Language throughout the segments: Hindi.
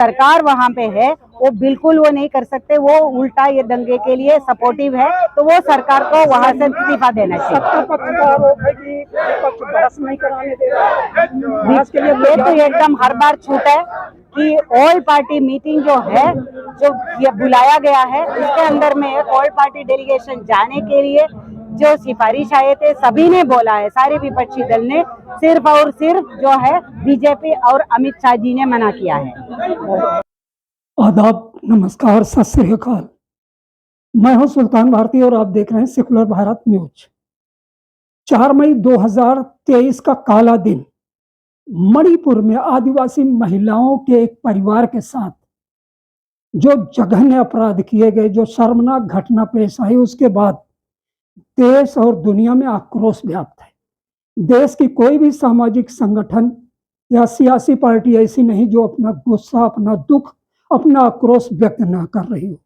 सरकार वहाँ पे है वो बिल्कुल वो नहीं कर सकते, वो उल्टा ये दंगे के लिए सपोर्टिव है, तो वो सरकार को वहाँ से इस्तीफा देना चाहिए। सत्ता पक्ष का आरोप है कि विपक्ष बहस नहीं कराने दे रहा है। बहस के लिए ये तो एकदम हर बार छूट है कि ऑल पार्टी मीटिंग जो है, जो ये बुलाया गया है, इसके अंदर में ऑल पार्टी डेलीगेशन जाने के लिए जो सिफारिश आए थे सभी ने बोला है, सारे विपक्षी दल ने, सिर्फ और सिर्फ जो है बीजेपी और अमित शाह जी ने मना किया है। आदाब, नमस्कार, सत श्री अकाल। मैं हूं सुल्तान भारती और आप देख रहे हैं सेकुलर भारत न्यूज। 4 मई 2023 का काला दिन मणिपुर में आदिवासी महिलाओं के एक परिवार के साथ जो जघन्य अपराध किए गए, जो शर्मनाक घटना पेश आई, उसके बाद देश और दुनिया में आक्रोश व्याप्त है। देश की कोई भी सामाजिक संगठन या सियासी पार्टी ऐसी नहीं जो अपना गुस्सा, अपना दुख, अपना आक्रोश व्यक्त ना कर रही हो।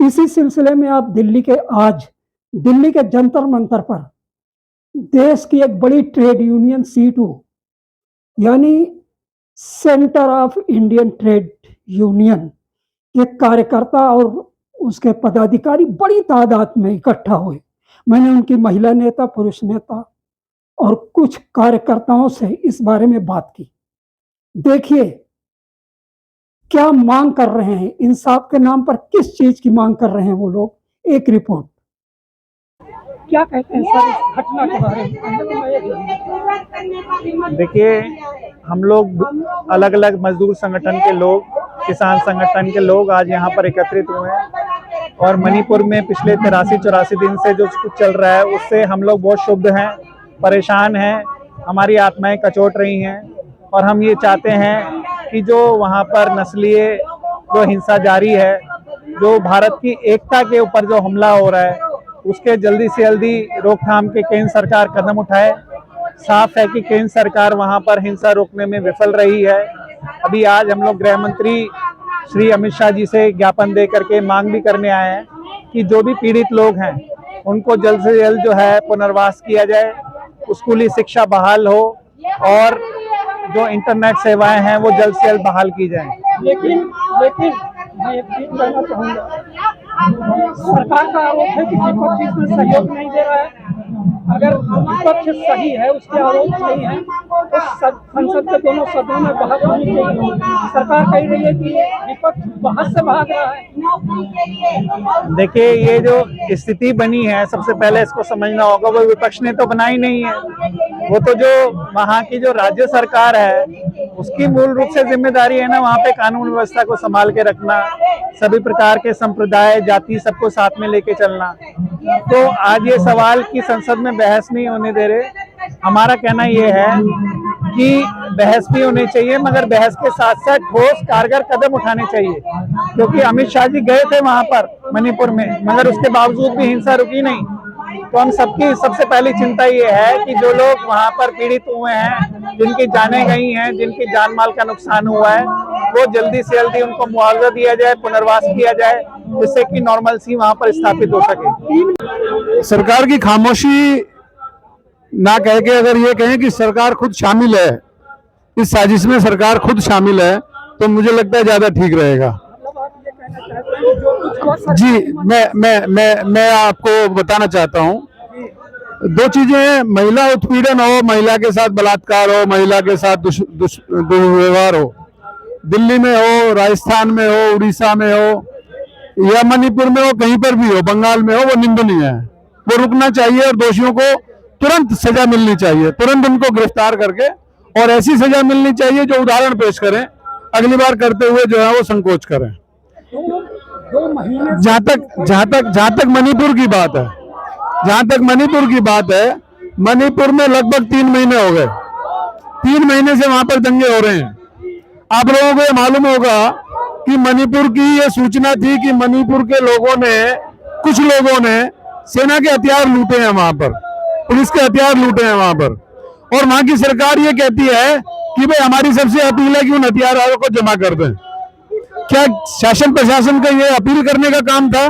इसी सिलसिले में आप दिल्ली के जंतर मंतर पर देश की एक बड़ी ट्रेड यूनियन सीटू यानी centre of Indian trade union के कार्यकर्ता और उसके पदाधिकारी बड़ी तादाद में इकट्ठा हुए। मैंने उनकी महिला नेता, पुरुष नेता और कुछ कार्यकर्ताओं से इस बारे में बात की। देखिए क्या मांग कर रहे हैं, इंसाफ के नाम पर किस चीज की मांग कर रहे हैं वो लोग। एक रिपोर्ट। क्या कहते हैं सर इस घटना के बारे में? देखिए, हम लोग अलग अलग मजदूर संगठन के लोग, किसान संगठन के लोग आज यहाँ पर एकत्रित हुए हैं और मणिपुर में पिछले 83-84 दिन से जो कुछ चल रहा है उससे हम लोग बहुत क्षुब्ध हैं, परेशान हैं, हमारी आत्माएं कचोट रही हैं और हम ये चाहते हैं कि जो वहाँ पर नस्लीय जो हिंसा जारी है, जो भारत की एकता के ऊपर जो हमला हो रहा है, उसके जल्दी से जल्दी रोकथाम के केंद्र सरकार कदम उठाए। साफ है कि केंद्र सरकार वहाँ पर हिंसा रोकने में विफल रही है। अभी आज हम लोग गृह मंत्री श्री अमित शाह जी से ज्ञापन दे करके मांग भी करने आए हैं कि जो भी पीड़ित लोग हैं उनको जल्द से जल्द जो है पुनर्वास किया जाए, स्कूली शिक्षा बहाल हो और जो इंटरनेट सेवाएं हैं वो जल्द से जल्द बहाल की जाएं। लेकिन मैं एक चीज कहना चाहूँगा, सरकार का आरोप है कि विपक्ष इसमें सहयोग नहीं दे रहा है। अगर विपक्ष सही है, उसके आरोप सही है, तो संसद के दोनों सदनों में बहस होनी चाहिए। सरकार कह रही है कि विपक्ष बहस से भाग रहा है। देखिए, ये जो स्थिति बनी है, सबसे पहले इसको समझना होगा, वो विपक्ष ने तो बनाई नहीं है, वो तो जो वहाँ की जो राज्य सरकार है उसकी मूल रूप से जिम्मेदारी है ना वहाँ पे कानून व्यवस्था को संभाल के रखना, सभी प्रकार के संप्रदाय, जाति सबको साथ में लेके चलना। तो आज ये सवाल की संसद में बहस नहीं होने दे रहे। हमारा कहना ये है कि बहस भी होनी चाहिए, मगर बहस के साथ साथ ठोस कारगर कदम उठाने चाहिए, क्योंकि अमित शाह जी गए थे वहां पर मणिपुर में, मगर उसके बावजूद भी हिंसा रुकी नहीं। तो हम सबकी सबसे पहली चिंता ये है कि जो लोग वहां पर पीड़ित हुए हैं, जिनकी जानें गई हैं, जिनकी जान माल का नुकसान हुआ है, वो जल्दी से जल्दी उनको मुआवजा दिया जाए, पुनर्वास किया जाए, जिससे कि नॉर्मलसी वहां पर स्थापित हो सके। सरकार की खामोशी ना कह के अगर ये कहें कि सरकार खुद शामिल है इस साजिश में, सरकार खुद शामिल है, तो मुझे लगता है ज्यादा ठीक रहेगा। जी, मैं आपको बताना चाहता हूँ, दो चीजें हैं, महिला उत्पीड़न हो, महिला के साथ बलात्कार हो, महिला के साथ दुर्व्यवहार हो, दिल्ली में हो, राजस्थान में हो, उड़ीसा में हो या मणिपुर में हो, कहीं पर भी हो, बंगाल में हो, वो निंदनीय है। वो रुकना चाहिए और दोषियों को तुरंत सजा मिलनी चाहिए, तुरंत उनको गिरफ्तार करके, और ऐसी सजा मिलनी चाहिए जो उदाहरण पेश करें, अगली बार करते हुए जो है वो संकोच करें। जहां तक मणिपुर की बात है, मणिपुर में लगभग 3 महीने हो गए, 3 महीने से वहां पर दंगे हो रहे हैं। आप लोगों को ये मालूम होगा कि मणिपुर की ये सूचना थी कि मणिपुर के कुछ लोगों ने सेना के हथियार लूटे हैं वहां पर, पुलिस के हथियार लूटे हैं वहां पर, और वहां की सरकार ये कहती है कि भाई हमारी सबसे अपील है कि उन हथियारों को जमा कर दें। क्या शासन प्रशासन का ये अपील करने का काम था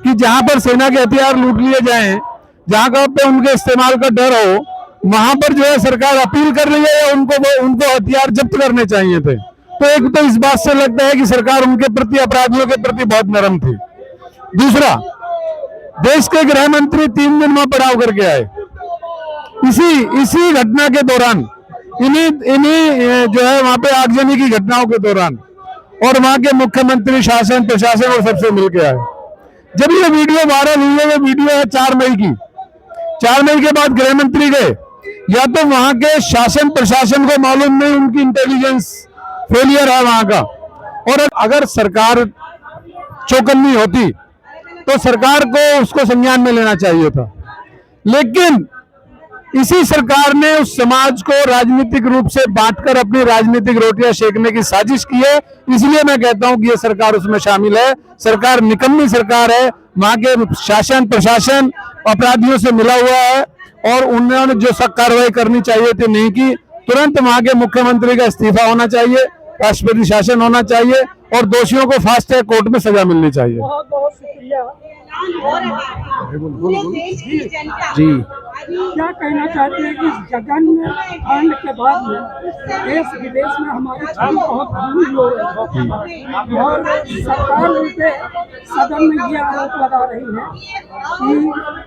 कि जहां पर सेना के हथियार लूट लिए जाएं, जहां पे उनके इस्तेमाल का डर हो, वहां पर जो है सरकार अपील कर रही है, उनको हथियार जब्त करने चाहिए थे। तो एक तो इस बात से लगता है कि सरकार उनके प्रति, अपराधियों के प्रति बहुत नरम थी। दूसरा, देश के गृह मंत्री 3 दिन वहां पड़ाव करके आए, इसी घटना के दौरान, इन्हीं जो है वहां पे आगजनी की घटनाओं के दौरान, और वहां के मुख्यमंत्री, शासन, प्रशासन और सबसे मिलकर आए। जब ये वीडियो वायरल हुई है, वो वीडियो है 4 मई की। 4 मई के बाद गृह मंत्री गए, या तो वहां के शासन प्रशासन को मालूम नहीं, उनकी इंटेलिजेंस फेलियर है वहां का, और अगर सरकार चौकन्नी होती तो सरकार को उसको संज्ञान में लेना चाहिए था। लेकिन इसी सरकार ने उस समाज को राजनीतिक रूप से बांटकर अपनी राजनीतिक रोटियां सेकने की साजिश की है। इसलिए मैं कहता हूं कि ये सरकार उसमें शामिल है। सरकार निकम्मी सरकार है, वहां के शासन प्रशासन अपराधियों से मिला हुआ है, और उन्होंने जो सख्त कार्रवाई करनी चाहिए थी नहीं की। तुरंत वहां के मुख्यमंत्री का इस्तीफा होना चाहिए, राष्ट्रपति शासन होना चाहिए, और दोषियों को फास्ट ट्रैक कोर्ट में सजा मिलनी चाहिए। बहुत बहुत शुक्रिया जी, क्या कहना चाहते हैं कि इस जघन्य कांड के बाद में देश विदेश में हमारी छवि बहुत बुरी हो रही है, और सरकार उनके सदन में ये आरोप लगा रही है कि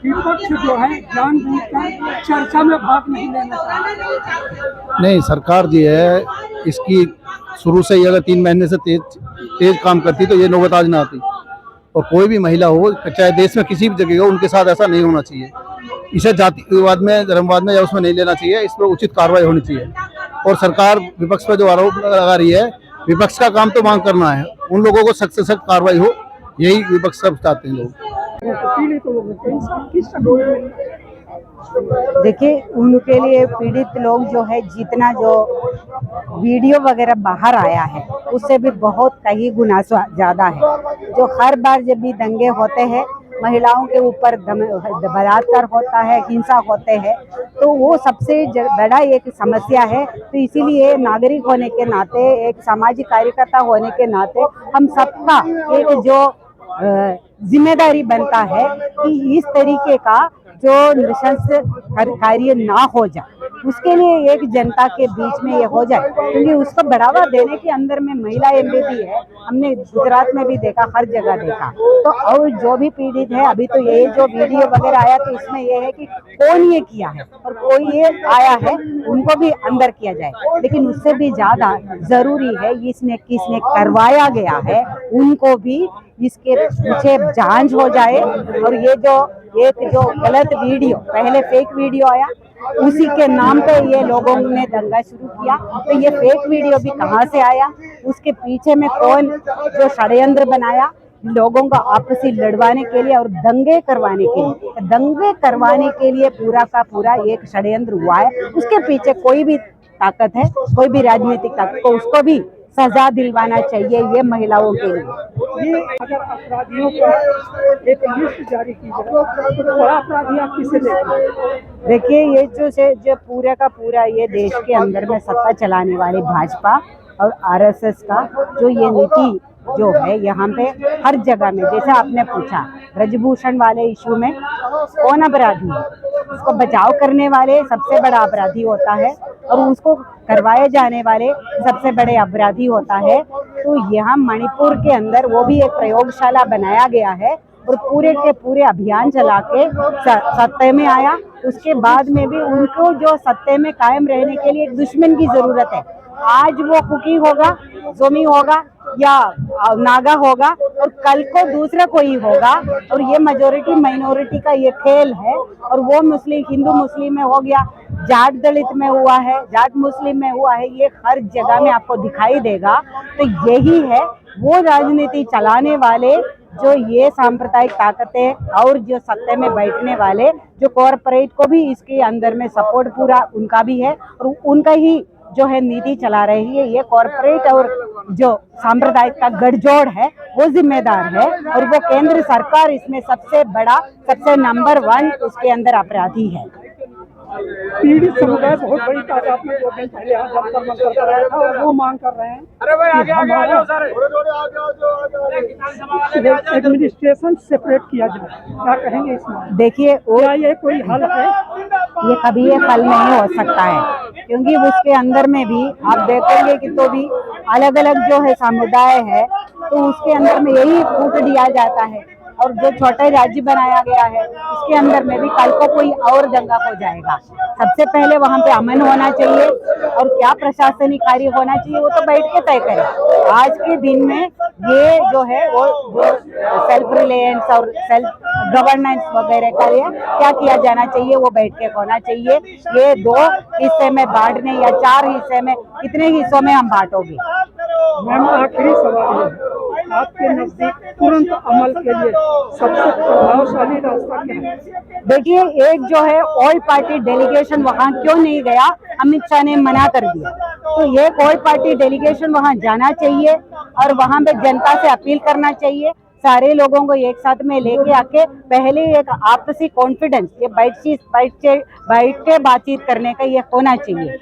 विपक्ष जो है जानबूझकर चर्चा में भाग नहीं लेना चाहती। नहीं, सरकार जी है इसकी शुरू से ही अगर 3 महीने से तेज काम करती तो ये नौबत आज ना आती। और कोई भी महिला हो, चाहे देश में किसी भी जगह हो, उनके साथ ऐसा नहीं होना चाहिए। इसे जातिवाद में, धर्मवाद में या उसमें नहीं लेना चाहिए। इस पर उचित कार्रवाई होनी चाहिए। और सरकार विपक्ष पर जो आरोप लगा रही है, विपक्ष का काम तो मांग करना है, उन लोगों को सख्त से सख्त कार्रवाई हो, यही विपक्ष सब चाहते हैं लोग। देखिए, उनके लिए पीड़ित लोग जो है, जितना जो वीडियो वगैरह बाहर आया है उससे भी बहुत कई गुना ज़्यादा है। जो हर बार जब भी दंगे होते हैं, महिलाओं के ऊपर बलात्कार होता है, हिंसा होते हैं, तो वो सबसे बड़ा एक समस्या है। तो इसीलिए नागरिक होने के नाते, एक सामाजिक कार्यकर्ता होने के नाते, हम सबका एक जो जिम्मेदारी बनता है कि इस तरीके का जो नृशंस कार्य ना हो जाए, उसके लिए एक जनता के बीच में ये हो जाए, क्योंकि उसको बढ़ावा देने के अंदर में महिला एमपी भी है। हमने गुजरात में भी देखा, हर जगह देखा। तो और जो भी पीड़ित है, अभी तो ये जो वीडियो वगैरह आया, तो इसमें ये है कि कौन ये किया है और कोई ये आया है, उनको भी अंदर किया जाए। लेकिन उससे भी ज्यादा जरूरी है इसमें किसने करवाया गया है, उनको भी इसके पीछे जांच हो जाए। और ये जो गलत वीडियो, पहले फेक वीडियो आया, उसी के नाम पे ये लोगों ने दंगा शुरू किया। तो ये फेक वीडियो भी कहाँ से आया, उसके पीछे में कौन जो षड्यंत्र बनाया लोगों को आपसी लड़वाने के लिए और दंगे करवाने के लिए पूरा का पूरा एक षड्यंत्र हुआ है। उसके पीछे कोई भी ताकत है, कोई भी राजनीतिक ताकत को, उसको भी सजा दिलवाना चाहिए ये महिलाओं के लिए। ये अगर अपराधियों का एक लिस्ट जारी की जाए तो बड़ा अपराधी आप किसे देखें? देखिए, ये जो पूरा का पूरा ये देश के अंदर में सत्ता चलाने वाले भाजपा और आरएसएस का जो ये नीति जो है, यहाँ पे हर जगह में, जैसे आपने पूछा ब्रजभूषण वाले इशू में कौन अपराधी है, उसको बचाव करने वाले सबसे बड़ा अपराधी होता है और उसको करवाए जाने वाले सबसे बड़े अपराधी होता है। तो यहाँ मणिपुर के अंदर वो भी एक प्रयोगशाला बनाया गया है और पूरे के पूरे अभियान चला के सत्ते में आया। उसके बाद में भी उनको जो सत्ते में कायम रहने के लिए एक दुश्मन की जरूरत है। आज वो कुकी होगा, जोमी होगा या नागा होगा और कल को दूसरा कोई होगा। और ये मेजोरिटी माइनॉरिटी का ये खेल है। और वो मुस्लिम, हिंदू मुस्लिम में हो गया, जाट दलित में हुआ है, जाट मुस्लिम में हुआ है, ये हर जगह में आपको दिखाई देगा। तो यही है वो राजनीति चलाने वाले जो ये सांप्रदायिक ताकतें और जो सत्ते में बैठने वाले जो कॉरपोरेट को भी इसके अंदर में सपोर्ट पूरा उनका भी है और उनका ही जो है नीति चला रही है। ये कॉरपोरेट और जो सांप्रदायिक का गठजोड़ है वो जिम्मेदार है और वो केंद्र सरकार इसमें सबसे बड़ा, सबसे नंबर 1 उसके अंदर अपराधी है। पीड़ित समुदाय बहुत बड़ी तादाद में 2 दिन पहले यहाँ जंतर मंतर कर रहा था और वो मांग कर रहे हैं कि एडमिनिस्ट्रेशन सेपरेट किया जाए। क्या कहेंगे इसमें? देखिए, क्या ये कोई हल है? ये कभी ये फल नहीं हो सकता है, क्योंकि उसके अंदर में भी आप देखेंगे कि तो भी अलग अलग जो है समुदाय है, तो उसके अंदर में यही फूट दिया जाता है। और जो छोटा राज्य बनाया गया है उसके अंदर में भी कल को कोई और दंगा हो जाएगा। सबसे पहले वहां पे अमन होना चाहिए, और क्या प्रशासनिक कार्य होना चाहिए वो तो बैठ के तय करें। आज के दिन में ये जो है वो जो सेल्फ रिलायंस और सेल्फ गवर्नेंस वगैरह कार्य क्या किया जाना चाहिए वो बैठ के होना चाहिए। ये 2 हिस्से में बांटने या 4 हिस्से में कितने हिस्सों में हम बांटोगे? मैम आखिरी सवाल ये है, आपके नजदीक तुरंत अमल के लिए सबसे प्रभावशाली रास्ता क्या है? देखिए, एक जो है ऑल पार्टी डेलीगेशन वहां क्यों नहीं गया, अमित शाह ने मना कर दिया, तो ये ऑल पार्टी डेलीगेशन वहां जाना चाहिए और वहां पे जनता से अपील करना चाहिए, सारे लोगों को एक साथ में लेके आके पहले एक आपसी कॉन्फिडेंस, ये बैठ के बातचीत करने का ये होना चाहिए।